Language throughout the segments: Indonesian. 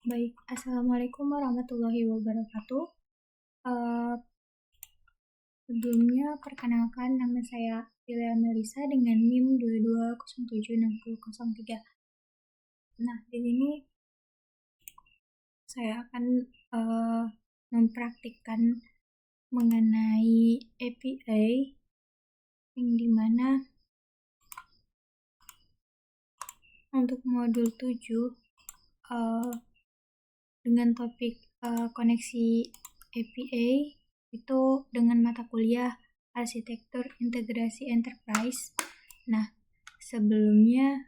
Baik, Assalamualaikum warahmatullahi wabarakatuh. Eh, Sebelumnya, perkenalkan nama saya Filia Melisa dengan NIM 22076003. Nah, di sini saya akan mempraktikkan mengenai API yang dimana untuk modul 7 dengan topik koneksi API itu dengan mata kuliah Arsitektur Integrasi Enterprise. Nah, sebelumnya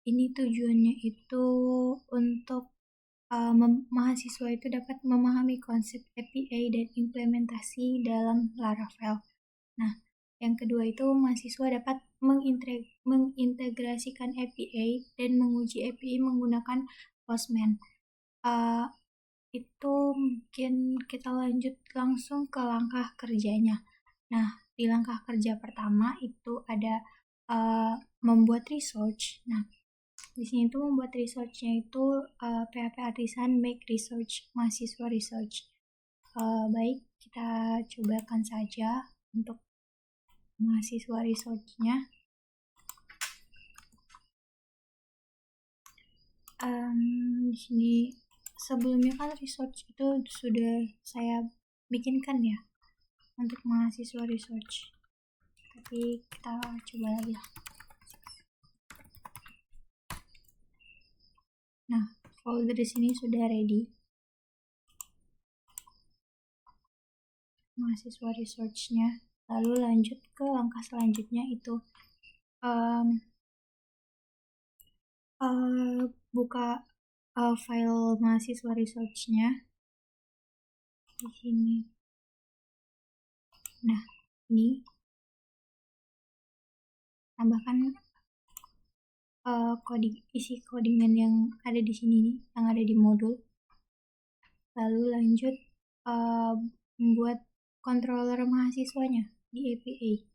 ini tujuannya itu untuk mahasiswa itu dapat memahami konsep API dan implementasi dalam Laravel. Nah, yang kedua itu mahasiswa dapat mengintegrasikan API dan menguji API menggunakan Postman. Itu mungkin kita lanjut langsung ke langkah kerjanya. Nah, di langkah kerja pertama itu ada membuat research. Nah, di sini tuh membuat researchnya itu PHP Artisan Make Research, mahasiswa research. Baik, kita cobakan saja untuk mahasiswa researchnya. Di sini sebelumnya kan research itu sudah saya bikinkan ya untuk mahasiswa research. Tapi kita coba lagi lah. Nah, folder di sini sudah ready. Mahasiswa researchnya. Lalu lanjut ke langkah selanjutnya itu buka file mahasiswa researchnya di sini. Nah, ini tambahkan isi codingan yang ada di sini nih, yang ada di modul. Lalu lanjut membuat controller mahasiswanya di API.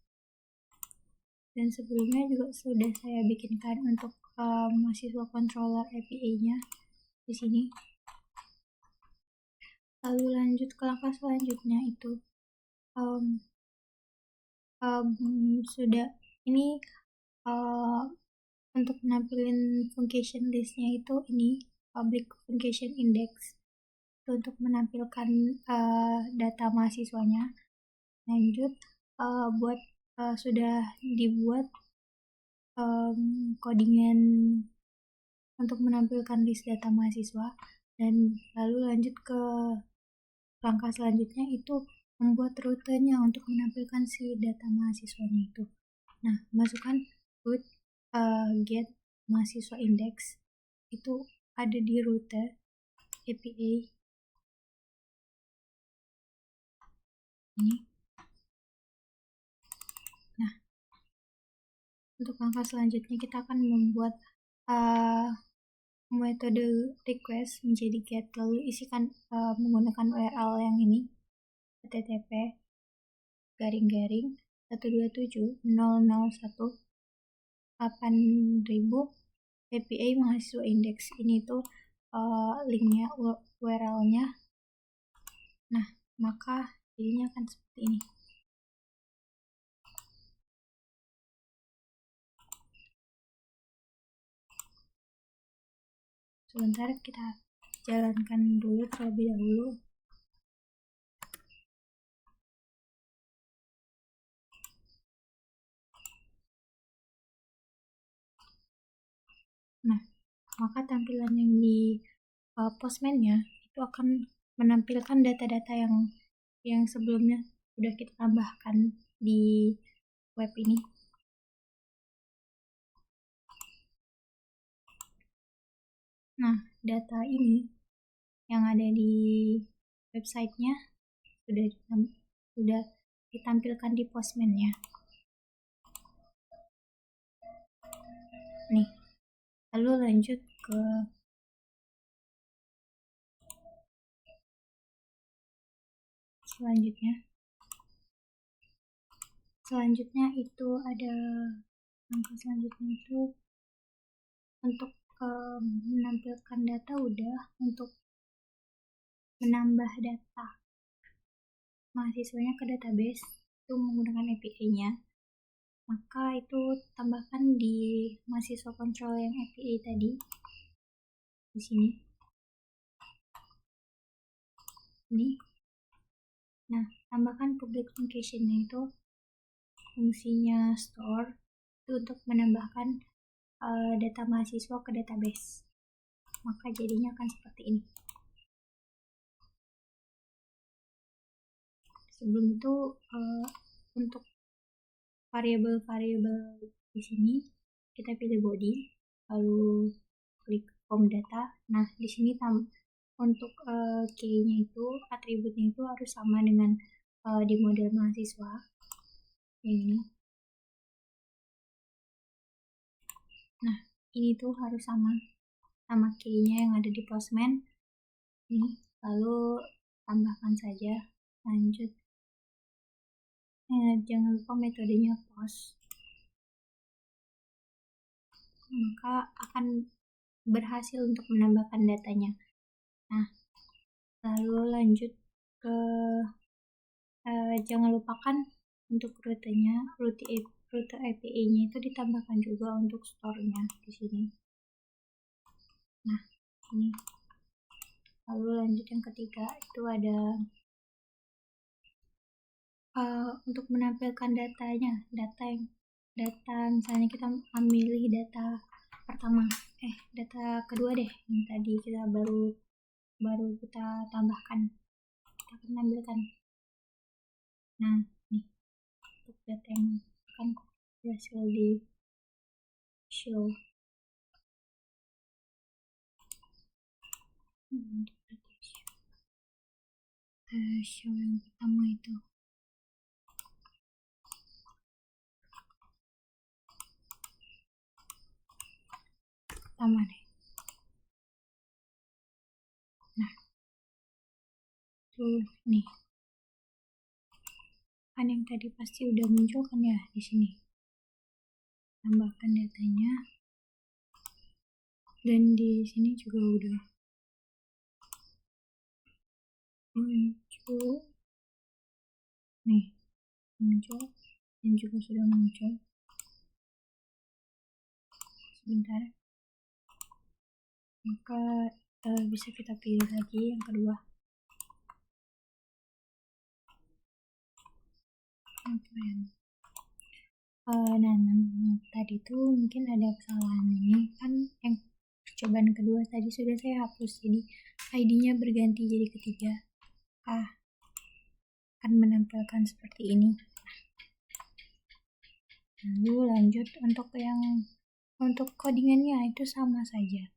Dan sebelumnya juga sudah saya bikinkan untuk mahasiswa controller API-nya di sini. Lalu lanjut ke langkah selanjutnya itu sudah ini untuk nampilin function listnya itu ini public function index itu untuk menampilkan data mahasiswanya. Lanjut buat sudah dibuat codingan untuk menampilkan list data mahasiswa, dan lalu lanjut ke langkah selanjutnya itu membuat rutenya untuk menampilkan si data mahasiswanya itu. Nah, masukkan root get mahasiswa index itu ada di rute API ini. Nah, untuk langkah selanjutnya kita akan membuat metode request menjadi get, lalu isikan menggunakan URL yang ini http //1.001.8000 API mahasiswa index. Ini tuh linknya, URL-nya. Nah, maka jadinya akan seperti ini. Sebentar, kita jalankan dulu terlebih dahulu. Nah, maka tampilan yang di Postman-nya itu akan menampilkan data-data yang sebelumnya sudah kita tambahkan di web ini. Nah, data ini yang ada di websitenya sudah ditampilkan di Postman-nya. Nih, lalu lanjut ke selanjutnya itu ada langkah selanjutnya itu untuk menampilkan data udah. Untuk menambah data mahasiswanya ke database itu menggunakan API-nya, maka itu tambahkan di mahasiswa control yang API tadi di sini. Ini. Nah, tambahkan public function-nya itu fungsinya store itu untuk menambahkan data mahasiswa ke database. Maka jadinya akan seperti ini. Sebelum itu untuk variabel-variabel di sini kita pilih body, lalu klik form data. Nah, di sini untuk key-nya itu, atributnya itu harus sama dengan di model mahasiswa yang ini. Nah, ini tuh harus sama key-nya yang ada di Postman. Ini, lalu tambahkan saja. Lanjut. Jangan lupa metodenya post. Maka akan berhasil untuk menambahkan datanya. Nah, lalu lanjut ke jangan lupakan untuk rutenya, rute API-nya itu ditambahkan juga untuk store-nya di sini. Nah, ini. Lalu lanjut yang ketiga itu ada untuk menampilkan datanya, data misalnya kita memilih data pertama, data kedua deh, yang tadi kita baru kita tambahkan, kita akan tampilkan. Nah, nih untuk data yang akan berhasil di show. Untuk data show yang pertama itu pertama deh. Nah, tuh nih kan yang tadi pasti udah muncul kan ya di sini. Tambahkan datanya, dan di sini juga udah muncul. Nih, muncul dan juga sudah muncul. Sebentar. Maka bisa kita pilih lagi yang kedua. Nah, tadi tuh mungkin ada kesalahan ini kan, yang percobaan kedua tadi sudah saya hapus, jadi ID-nya berganti jadi ketiga. Akan menampilkan seperti ini. Lalu lanjut untuk codingannya itu sama saja.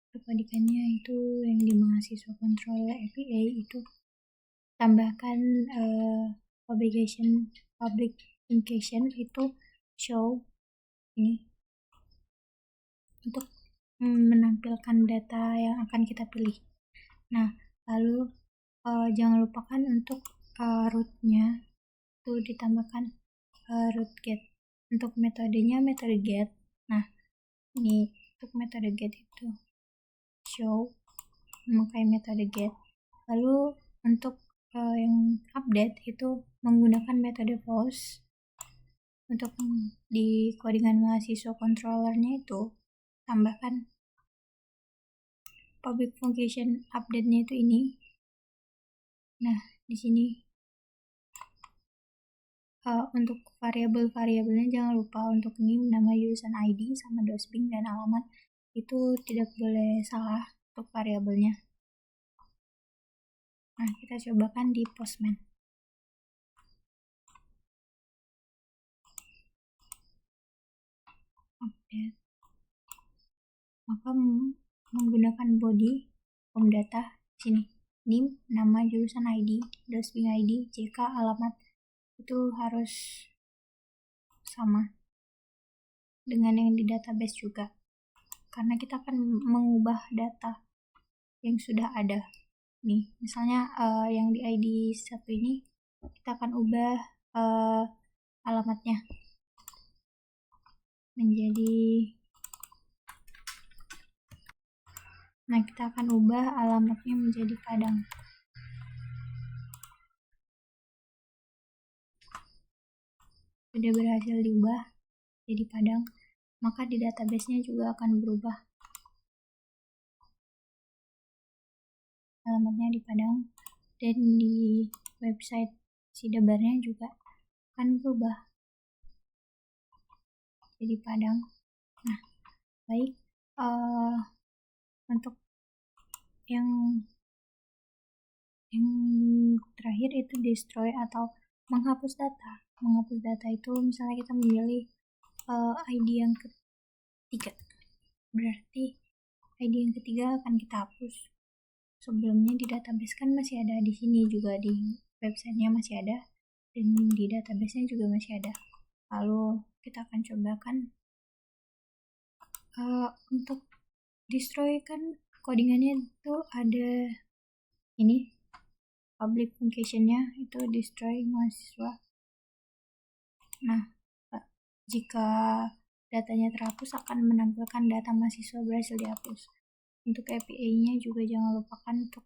Untuk codingannya itu yang di mahasiswa control API itu tambahkan public function itu show ini untuk menampilkan data yang akan kita pilih. Nah, lalu jangan lupakan untuk root-nya itu ditambahkan root get. Untuk metodenya metode get. Nah, ini untuk metode get itu show memakai metode get. Lalu untuk yang update itu menggunakan metode post. Untuk di codingan mahasiswa controllernya itu tambahkan public function update-nya itu ini. Nah, di sini untuk variabel-variabelnya jangan lupa untuk name, nama user ID, sama dosbing dan alamat itu tidak boleh salah untuk variabelnya. Nah, kita cobakan di Postman. Update. Maka menggunakan body form data sini. Name, nama, jurusan ID, dosbing ID, CK, alamat itu harus sama dengan yang di database juga, karena kita akan mengubah data yang sudah ada. Nih, misalnya yang di ID 1 ini kita akan ubah alamatnya menjadi Nah, kita akan ubah alamatnya menjadi Padang. Sudah berhasil diubah jadi Padang, maka di database-nya juga akan berubah. Alamatnya di Padang, dan di website Sidebarnya juga akan berubah jadi Padang. Nah, baik, untuk yang terakhir itu destroy atau menghapus data. Menghapus data itu misalnya kita memilih ID yang ketiga, berarti ID yang ketiga akan kita hapus. Sebelumnya di database kan masih ada, di sini juga di websitenya masih ada, dan di database-nya juga masih ada. Lalu kita akan cobakan untuk destroy, kan codingannya itu ada ini, public function-nya itu destroy mahasiswa. Nah, jika datanya terhapus akan menampilkan data mahasiswa berhasil dihapus. Untuk API-nya juga jangan lupakan untuk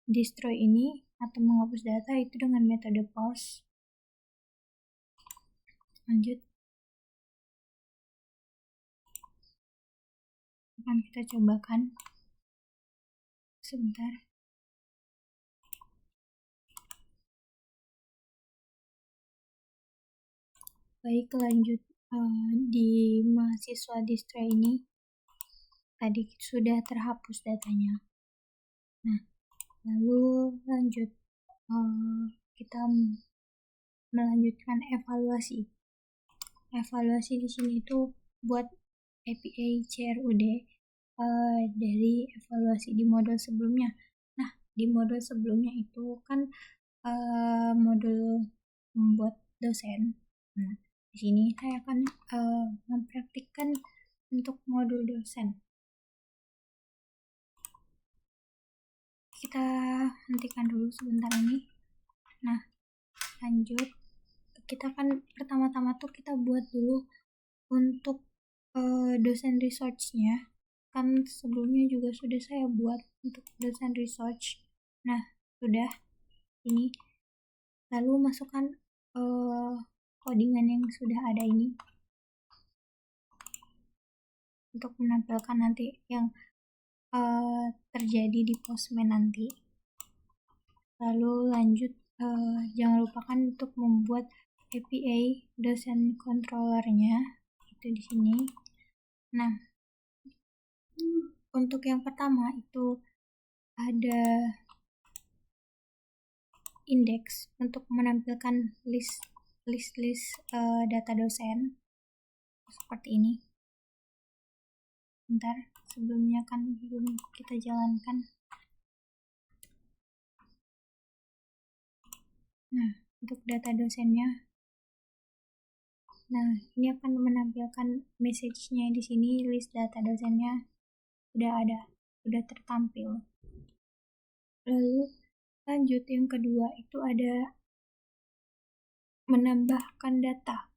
destroy ini atau menghapus data itu dengan metode pause. Lanjut, akan kita cobakan sebentar. Baik, lanjut, di mahasiswa destroy ini tadi sudah terhapus datanya. Nah, lalu lanjut, kita melanjutkan evaluasi. Evaluasi di sini itu buat API CRUD dari evaluasi di modul sebelumnya. Nah, di modul sebelumnya itu kan modul membuat dosen. Nah, di sini saya akan mempraktikkan untuk modul dosen. Kita hentikan dulu sebentar ini. Nah, lanjut, kita akan pertama-tama tuh kita buat dulu untuk dosen research-nya. Kan sebelumnya juga sudah saya buat untuk dosen research. Nah, sudah ini. Lalu masukkan codingan yang sudah ada ini untuk menampilkan nanti yang terjadi di Postman nanti. Lalu lanjut, jangan lupakan untuk membuat API dosen controllernya itu di sini. Nah, untuk yang pertama itu ada index untuk menampilkan list data dosen seperti ini. Bentar, sebelumnya kan belum kita jalankan. Nah, untuk data dosennya, nah ini akan menampilkan message-nya di sini, list data dosennya sudah ada, sudah tertampil. Lalu lanjut, yang kedua itu ada menambahkan data.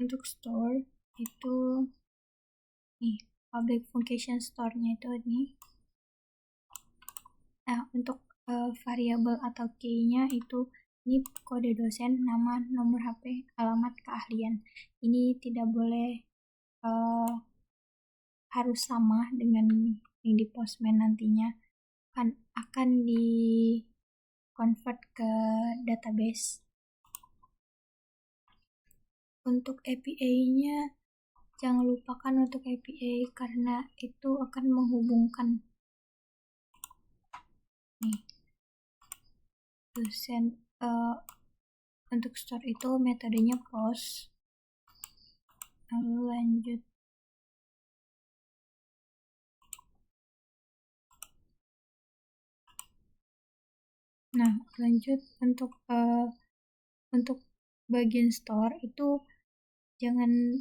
Untuk store itu nih, public function store-nya itu nih. Nah, untuk variabel atau key-nya itu ini kode dosen, nama, nomor HP, alamat, keahlian. Ini tidak boleh harus sama dengan yang di Postman nantinya, kan akan di convert ke database. Untuk API-nya jangan lupakan untuk API karena itu akan menghubungkan nih dosen. Untuk store itu metodenya post. Lalu lanjut, nah lanjut untuk bagian store itu jangan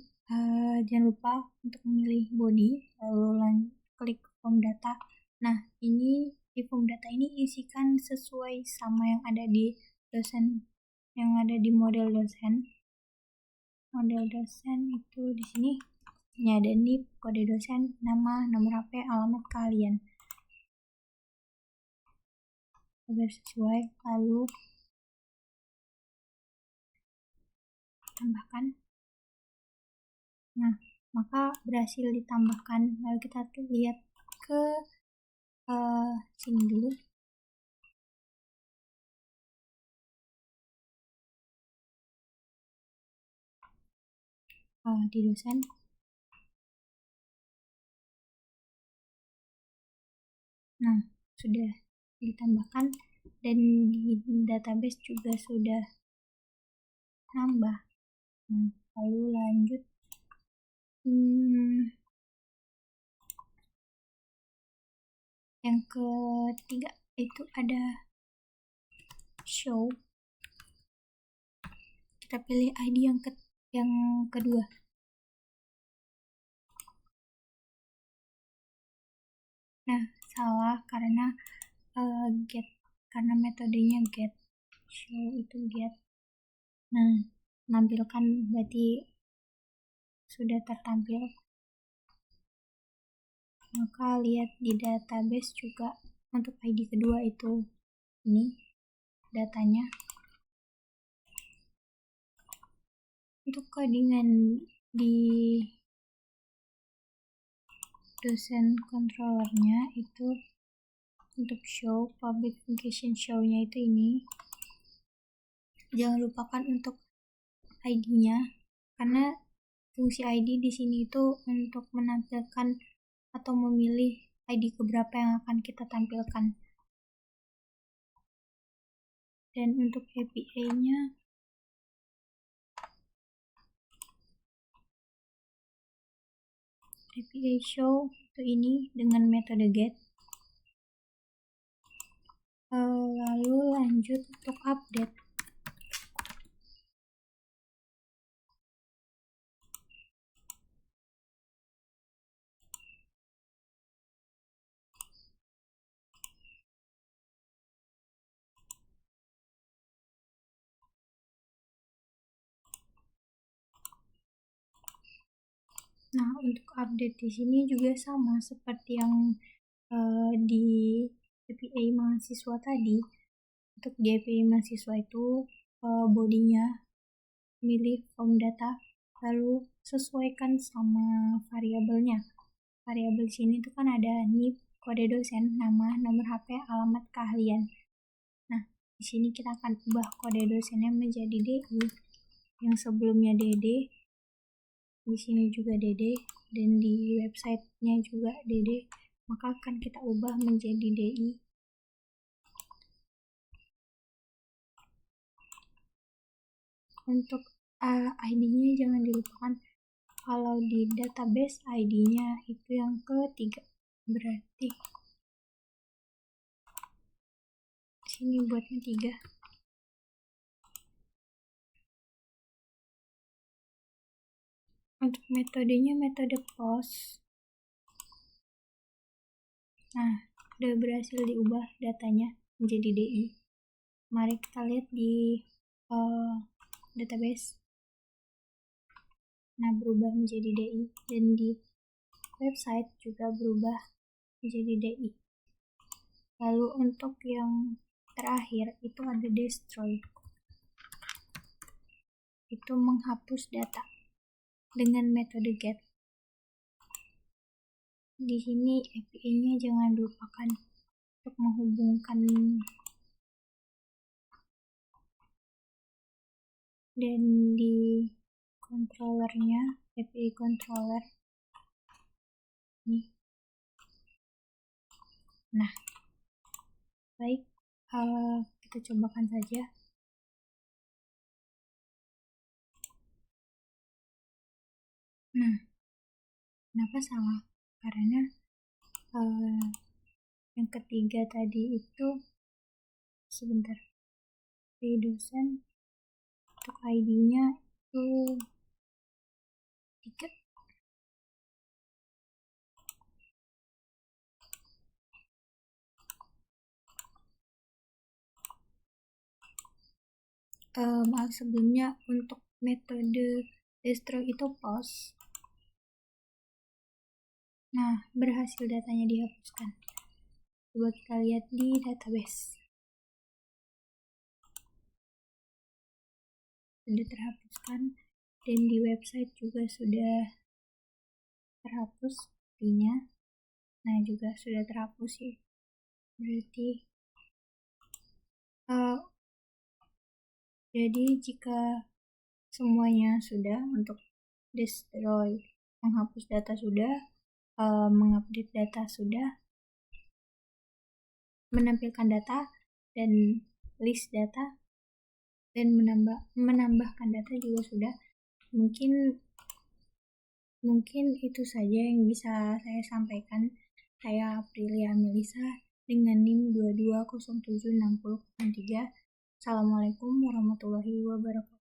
lupa untuk memilih body, lalu klik form data. Nah, ini di form data ini isikan sesuai sama yang ada di dosen, yang ada di model dosen. Model dosen itu di sini Ini ada NIP, kode dosen, nama, nomor HP, alamat kalian agar sesuai. Lalu tambahkan. Nah, maka berhasil ditambahkan. Lalu kita lihat ke sini dulu. Di dosen. Nah, sudah ditambahkan dan di database juga sudah nambah. Nah, lalu lanjut. Yang ketiga itu ada show. Kita pilih ID yang kedua. Nah, salah karena get, karena metodenya get. Show itu get. Nah, menampilkan berarti sudah tertampil. Maka lihat di database juga untuk ID kedua itu ini datanya. Untuk codingan di dosen controllernya itu untuk show, public function show-nya itu ini. Jangan lupakan untuk ID-nya karena fungsi ID di sini itu untuk menampilkan atau memilih ID keberapa yang akan kita tampilkan. Dan untuk API-nya API show itu ini dengan metode get. Lalu lanjut untuk update. Nah, untuk update di sini juga sama seperti yang di API mahasiswa tadi. Untuk di API mahasiswa itu bodinya milih form data, lalu sesuaikan sama variabelnya. Variabel sini itu kan ada NIP, kode dosen, nama, nomor HP, alamat keahlian. Nah, di sini kita akan ubah kode dosennya menjadi DI. Yang sebelumnya DD, di sini juga DD, dan di websitenya juga DD, maka akan kita ubah menjadi DI. Untuk ID-nya jangan dilupakan. Kalau di database ID-nya itu yang ketiga, berarti sini buatnya 3. Untuk metodenya metode post. Nah, udah berhasil diubah datanya menjadi DI. Mari kita lihat di database. Nah, berubah menjadi DI, dan di website juga berubah menjadi DI. Lalu untuk yang terakhir itu ada destroy. Itu menghapus data dengan metode get. Di sini API-nya jangan lupakan untuk menghubungkan, dan di controllernya API controller nih. Nah, baik, kita cobakan saja. Nah, kenapa salah? Karena yang ketiga tadi itu sebentar, di dosen untuk ID-nya itu 3. Maaf sebelumnya, untuk metode destroy itu post. Nah, berhasil datanya dihapuskan. Coba kita lihat di database. Sudah terhapuskan, dan di website juga sudah terhapus sepertinya. Nah, juga sudah terhapus ya. Berarti jadi jika semuanya sudah untuk destroy, menghapus data sudah, mengupdate data sudah, menampilkan data dan list data, dan menambahkan data juga sudah. Mungkin itu saja yang bisa saya sampaikan. Saya Aprilia Melisa dengan NIM 22076003. Assalamualaikum warahmatullahi wabarakatuh.